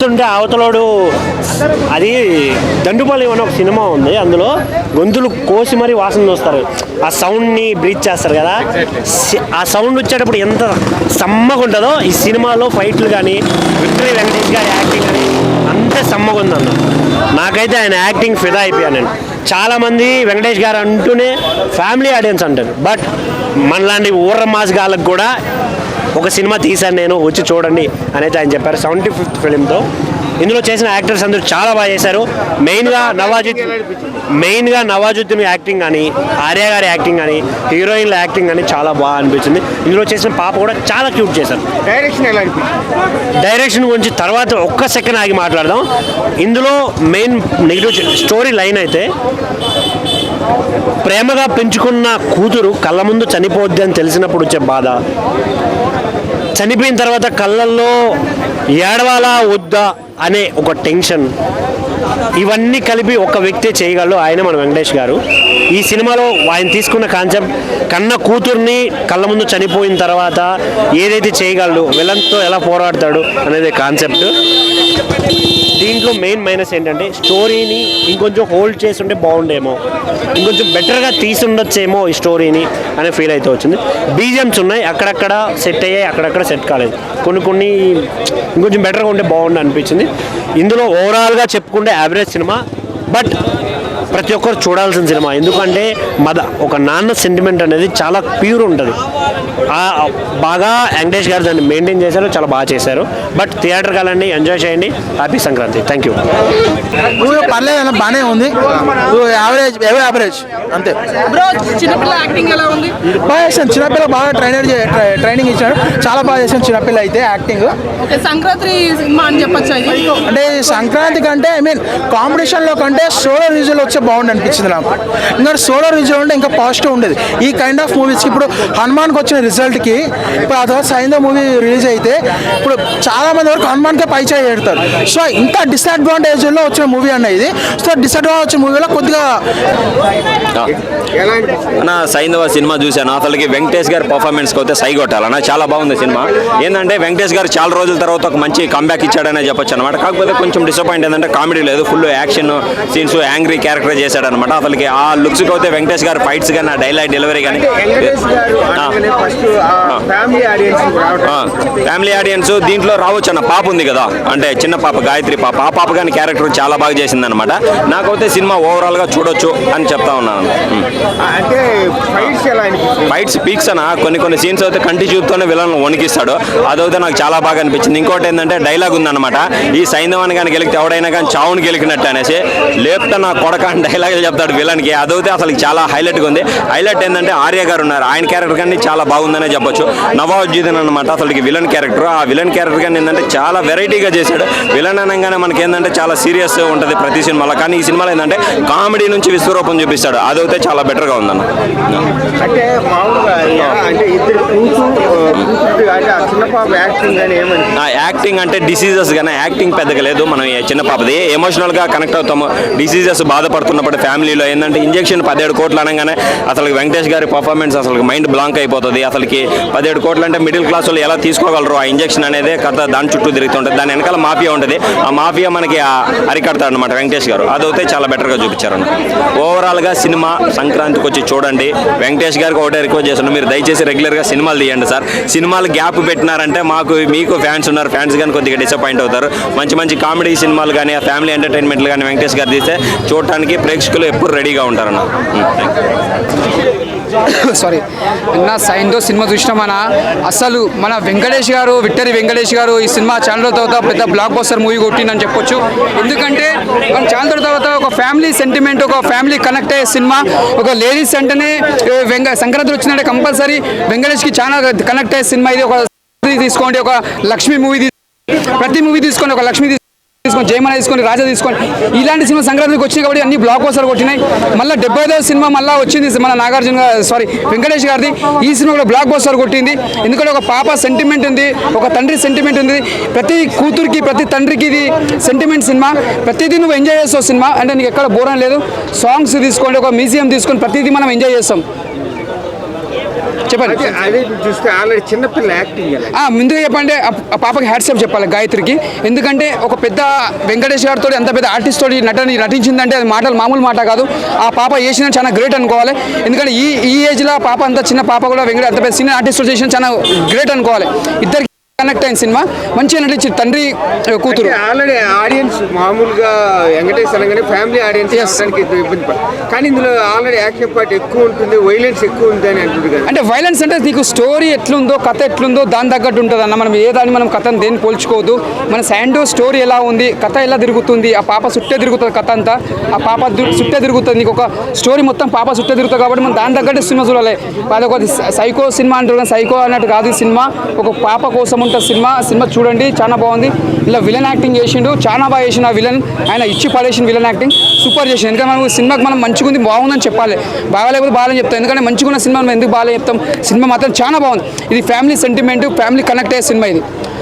ఉంటే అవతలోడు అది దండుపల్లి అనే ఒక సినిమా ఉంది. అందులో గొంతులు కోసి మరీ వాసన చూస్తారు, ఆ సౌండ్ని బ్రీచ్ చేస్తారు కదా. ఆ సౌండ్ వచ్చేటప్పుడు ఎంత సమ్మగా ఉంటుందో ఈ సినిమాలో ఫైట్లు కానీ విక్టరీ వెంకటేష్ గారి యాక్టింగ్ కానీ అంతే సమ్మగా ఉందన్న. నాకైతే ఆయన యాక్టింగ్ ఫిదా అయిపోయాను నేను. చాలామంది వెంకటేష్ గారు అంటూనే ఫ్యామిలీ ఆడియన్స్ అంటారు, బట్ మనలాంటి ఊర్ర మాస్ గాళ్ళకు కూడా ఒక సినిమా తీశాను నేను, వచ్చి చూడండి అనేది ఆయన చెప్పారు. 75th ఫిలింతో ఇందులో చేసిన యాక్టర్స్ అందరూ చాలా బాగా చేశారు. మెయిన్గా నవాజుద్దీన్ యాక్టింగ్ కానీ, ఆర్య గారి యాక్టింగ్ కానీ, హీరోయిన్ల యాక్టింగ్ కానీ చాలా బాగా అనిపించింది. ఇందులో చేసిన పాప కూడా చాలా క్యూట్ చేశారు. డైరెక్షన్ గురించి తర్వాత ఒక్క సెకండ్ ఆగి మాట్లాడదాం. ఇందులో మెయిన్ నెగిటివ్ స్టోరీ లైన్ అయితే, ప్రేమగా పెంచుకున్న కూతురు కళ్ళ ముందు చనిపోద్ది అని తెలిసినప్పుడు వచ్చే బాధ, చనిపోయిన తర్వాత కళ్ళల్లో ఏడవాలా వద్దా అనే ఒక టెన్షన్, ఇవన్నీ కలిపి ఒక వ్యక్తి చేయగలడు, ఆయన మన వెంకటేష్ గారు. ఈ సినిమాలో ఆయన తీసుకున్న కాన్సెప్ట్ కన్న కూతుర్ని కళ్ళ ముందు చనిపోయిన తర్వాత ఏదైతే చేయగలడు, విలన్తో ఎలా పోరాడతాడు అనేది కాన్సెప్ట్. దీంట్లో మెయిన్ మైనస్ ఏంటంటే స్టోరీని ఇంకొంచెం హోల్డ్ చేసి ఉంటే బాగుండేమో, ఇంకొంచెం బెటర్గా తీసుండొచ్చేమో ఈ స్టోరీని అనే ఫీల్ అయితే వచ్చింది. బీజిఎమ్స్ ఉన్నాయి, అక్కడక్కడ సెట్ అయ్యాయి, అక్కడక్కడ సెట్ కాలేదు. కొన్ని ఇంకొంచెం బెటర్గా ఉంటే బాగుండు అనిపించింది. ఇందులో ఓవరాల్గా చెప్పుకుంటే యావరేజ్ సినిమా, బట్ ప్రతి ఒక్కరు చూడాల్సిన సినిమా. ఎందుకంటే ఒక నాన్న సెంటిమెంట్ అనేది చాలా ప్యూర్ ఉంటుంది. బాగా వెంకటేష్ గారు దాన్ని మెయింటైన్ చేశారు, చాలా బాగా చేశారు. బట్ థియేటర్కి వెళ్ళండి, ఎంజాయ్ చేయండి. హ్యాపీ సంక్రాంతి. Thank you. పర్లేదు, బాగానే ఉంది. యావరేజ్ అంతే. చిన్నపిల్ల యాక్టింగ్ ఎలా ఉంది? బాగా చేశాను. చిన్నపిల్ల బాగా ట్రైనింగ్ ఇచ్చాడు, చాలా బాగా చేశాను చిన్నపిల్ల అయితే యాక్టింగ్. సంక్రాంతి సినిమా అని చెప్పచ్చు. అంటే సంక్రాంతి కంటే కాంపిటీషన్లో కంటే సోలో రిజల్ వచ్చే బాగుంది అనిపించింది నాకు. ఇంకా సోలో రిజల్ ఉంటే ఇంకా పాజిటివ్ ఉండేది. ఈ కైండ్ ఆఫ్ మూవీస్కి ఇప్పుడు హనుమాన్కి వచ్చిన రిజల్ట్కి ఇప్పుడు ఆ తర్వాత సైంధవ్ మూవీ రిలీజ్ అయితే ఇప్పుడు చాలా మంది వరకు హనుమాన్కే పై చేయి పెడతారు. సో ఇంకా డిసడ్వాంటేజ్లో వచ్చిన మూవీ అన్న ఇది. సో డిసడ్వాంటేజ్ వచ్చిన మూవీలో కొద్దిగా సైంధవ సినిమా చూశాను. అసలుకి వెంకటేష్ గారి పర్ఫార్మెన్స్ అయితే సై కొట్టాలన్నా, చాలా బాగుంది సినిమా. ఏంటంటే వెంకటేష్ గారు చాలా రోజుల తర్వాత ఒక మంచి కంబ్యాక్ ఇచ్చాడనే చెప్పొచ్చు అనమాట. కాకపోతే కొంచెం డిసప్పాయింట్ ఏంటంటే కామెడీ లేదు, full action scenes, angry character చేశాడనమాట. అసలుకి ఆ లుక్స్కి అయితే వెంకటేష్ గారు ఫైట్స్ కానీ, ఆ డైలాగ్ డెలివరీ కానీ, ఫ్యామిలీ ఆడియన్స్ దీంట్లో రావచ్చు అన్న. పాప ఉంది కదా, అంటే చిన్న పాప, గాయత్రి పాప, ఆ పాప కానీ క్యారెక్టర్ చాలా బాగా చేసిందనమాట. నాకైతే సినిమా ఓవరాల్గా చూడొచ్చు అని చెప్తా ఉన్నాను. ఫైట్స్ పీక్స్ అన్న, కొన్ని సీన్స్ అయితే కంటి చూపుతోనే విలన్ వణికిస్తాడు, అదైతే నాకు చాలా బాగా అనిపించింది. ఇంకోటి ఏంటంటే డైలాగ్ ఉందన్నమాట, ఈ సైంధవాన్ని కానీ గెలికితే ఎవడైనా కానీ చావుని గెలికినట్టు అనేసి లేపుతా నా కొడక అని డైలాగ్ చెప్తాడు విలన్కి. అదైతే అసలు చాలా హైలైట్గా ఉంది. హైలైట్ ఏంటంటే ఆర్య గారు ఉన్నారు, ఆయన క్యారెక్టర్ కానీ చాలా బాగుందనే చెప్పొచ్చు. నవాజుద్దీన్ అనమాట అసలుకి విలన్ క్యారెక్టర్. ఆ విలన్ క్యారెక్టర్ కానీ ఏంటంటే చాలా వెరైటీగా చేశాడు. విలన్ అనగానే మనకి ఏంటంటే చాలా సీరియస్ ఉంటుంది ప్రతి సినిమాలో, కానీ ఈ సినిమాలో ఏంటంటే కామెడీ నుంచి విశ్వరూపం చూపిస్తాడు, అదైతే చాలా బెటర్గా ఉందన్న. అంటే మామూలుగా అంటే ఇద్దరు చిన్న పాప యాక్టింగ్ అంటే డిసీజెస్ కానీ యాక్టింగ్ పెద్దగా లేదు. మనం చిన్న పాపది ఎమోషనల్గా కనెక్ట్ అవుతాము. డిసీజెస్ బాధపడుతున్నప్పుడు ఫ్యామిలీలో ఏంటంటే ఇంజెక్షన్ 17 కోట్లు అనగానే అసలు వెంకటేష్ గారి పర్ఫార్మెన్స్ అసలు మైండ్ బ్లాంక్ అయిపోతుంది. అసలుకి 17 కోట్లు అంటే మిడిల్ క్లాస్ వాళ్ళు ఎలా తీసుకోగలరు ఆ ఇంజెక్షన్ అనేది కథ, దాని చుట్టూ తిరుగుతుంటుంది. దాని వెనకాల మాఫియా ఉంటుంది, ఆ మాఫియా మనకి అరికడతాడు అనమాట వెంకటేష్ గారు. అదైతే చాలా బెటర్గా చూపించారన్న. ఓవరాల్గా సినిమా సంక్రాంతికి వచ్చి చూడండి. వెంకటేష్ గారికి ఒకటే రిక్వెస్ట్ చేస్తున్నాను, మీరు దయచేసి రెగ్యులర్గా సినిమాలు తీయండి సార్. సినిమాలు గ్యాప్ పెట్టినారంటే మీకు ఫ్యాన్స్ ఉన్నారు, ఫ్యాన్స్ కానీ కొద్దిగా డిసప్పాయింట్ అవుతారు. మంచి కామెడీ సినిమాలు కానీ, ఫ్యామిలీ ఎంటర్టైన్మెంట్లు కానీ వెంకటేష్ గారు తీస్తే చూడటానికి ప్రేక్షకులు ఎప్పుడు రెడీగా ఉంటారన్న. సారీ నిన్న సైంధవ్ సినిమా చూసినాం అసలు మన వెంకటేష్ గారు, విక్టరీ వెంకటేష్ గారు ఈ సినిమా ఛానల్ తర్వాత పెద్ద బ్లాక్ బస్టర్ మూవీ కొట్టిందని చెప్పొచ్చు. ఎందుకంటే మన ఛానల్ తర్వాత ఒక ఫ్యామిలీ సెంటిమెంట్, ఒక ఫ్యామిలీ కనెక్ట్ అయ్యే సినిమా. ఒక లేడీస్ అంటేనే సంక్రాంతి వచ్చినట్టే కంపల్సరీ వెంకటేష్కి చాలా కనెక్ట్ అయ్యే సినిమా ఇది. ఒక తీసుకోండి, ఒక లక్ష్మీ మూవీ, ప్రతి మూవీ తీసుకోండి, ఒక లక్ష్మీ తీసుకొని, జయమన తీసుకొని, రాజా తీసుకొని, ఇలాంటి సినిమా సంక్రాంతికి వచ్చినాయి కాబట్టి అన్ని బ్లాక్ బస్టర్ కొట్టినాయి. మళ్ళీ 75వ సినిమా మళ్ళీ వచ్చింది మన వెంకటేష్ గారిది. ఈ సినిమా కూడా బ్లాక్ బస్టర్ కొట్టింది. ఎందుకంటే ఒక పాప సెంటిమెంట్ ఉంది, ఒక తండ్రి సెంటిమెంట్ ఉంది. ప్రతి కూతురికి, ప్రతి తండ్రికి ఇది సెంటిమెంట్ సినిమా. ప్రతిదీ నువ్వు ఎంజాయ్ చేస్తావు సినిమా అంటే నీకు ఎక్కడ బోరం లేదు. సాంగ్స్ తీసుకోండి, ఒక మ్యూజియం తీసుకొని ప్రతిదీ మనం ఎంజాయ్ చేస్తాం. చెప్పండి. అదే చూస్తే ఆల్రెడీ చిన్నపిల్ల యాక్టింగ్ ముందుగా చెప్పండి ఆ పాపకి హ్యాట్సాప్ చెప్పాలి గాయత్రికి. ఎందుకంటే ఒక పెద్ద వెంకటేష్ గారితో అంత పెద్ద ఆర్టిస్ట్ తోటి నటించిందంటే అది మామూలు మాట కాదు. ఆ పాప చేసిన చాలా గ్రేట్ అనుకోవాలి. ఎందుకంటే ఈ ఏజ్లో పాప అంత చిన్న పాప కూడా అంత పెద్ద సీనియర్ ఆర్టిస్ట్ చేసిన చాలా గ్రేట్ అనుకోవాలి. ఇద్దరికి కనెక్ట్ అయిన సినిమా, మంచిగా నటించి తండ్రి కూతురు. ఆల్రెడీ ఆడియన్స్ మామూలుగా వెంకటేష్ అనగానే ఫ్యామిలీ ఆడియన్స్ ఇబ్బంది పడతారు, కానీ ఇందులో ఆల్రెడీ యాక్షన్ పార్ట్ ఎక్కువ ఉంటుంది, వైలెన్స్ ఎక్కువ ఉంది అని అంటుంది కదా. అంటే వైలెన్స్ అంటే నీకు స్టోరీ ఎట్లుందో, కథ ఎట్లుందో దాని తగ్గట్టు ఉంటుంది అన్న. మనం మనం కథను దేన్ని పోల్చుకోవద్దు. మన శాండో స్టోరీ ఎలా ఉంది, కథ ఎలా తిరుగుతుంది, ఆ పాప చుట్టే తిరుగుతుంది కథ అంతా. ఆ పాప చుట్టే తిరుగుతుంది, నీకు ఒక స్టోరీ మొత్తం పాప చుట్టే తిరుగుతుంది. కాబట్టి మనం దాని తగ్గట్టు సినిమా చూడాలి. అదొక సైకో సినిమా అంటారు కానీ సైకో అన్నట్టు కాదు ఈ సినిమా. ఒక పాప కోసం ఉంటుంది సినిమా చూడండి, చాలా బాగుంది. ఇలా విలన్ యాక్టింగ్ చేసిండు, చాలా బాగా చేసిండు. ఆ విలన్ ఆయన ఇచ్చి పడేసిన విలన్ యాక్టింగ్ సూపర్ చేసిండు. ఎందుకంటే మనం సినిమాకి మనం మంచిగా ఉంది బాగుందని చెప్పాలి, బాగాలేకపోతే బాగాలని చెప్తాం. ఎందుకంటే మంచిగా ఉన్న సినిమా మనం ఎందుకు బాగాలే చెప్తాం. సినిమా మాత్రం చాలా బాగుంది. ఇది ఫ్యామిలీ సెంటిమెంట్, ఫ్యామిలీ కనెక్ట్ అయ్యే సినిమా ఇది.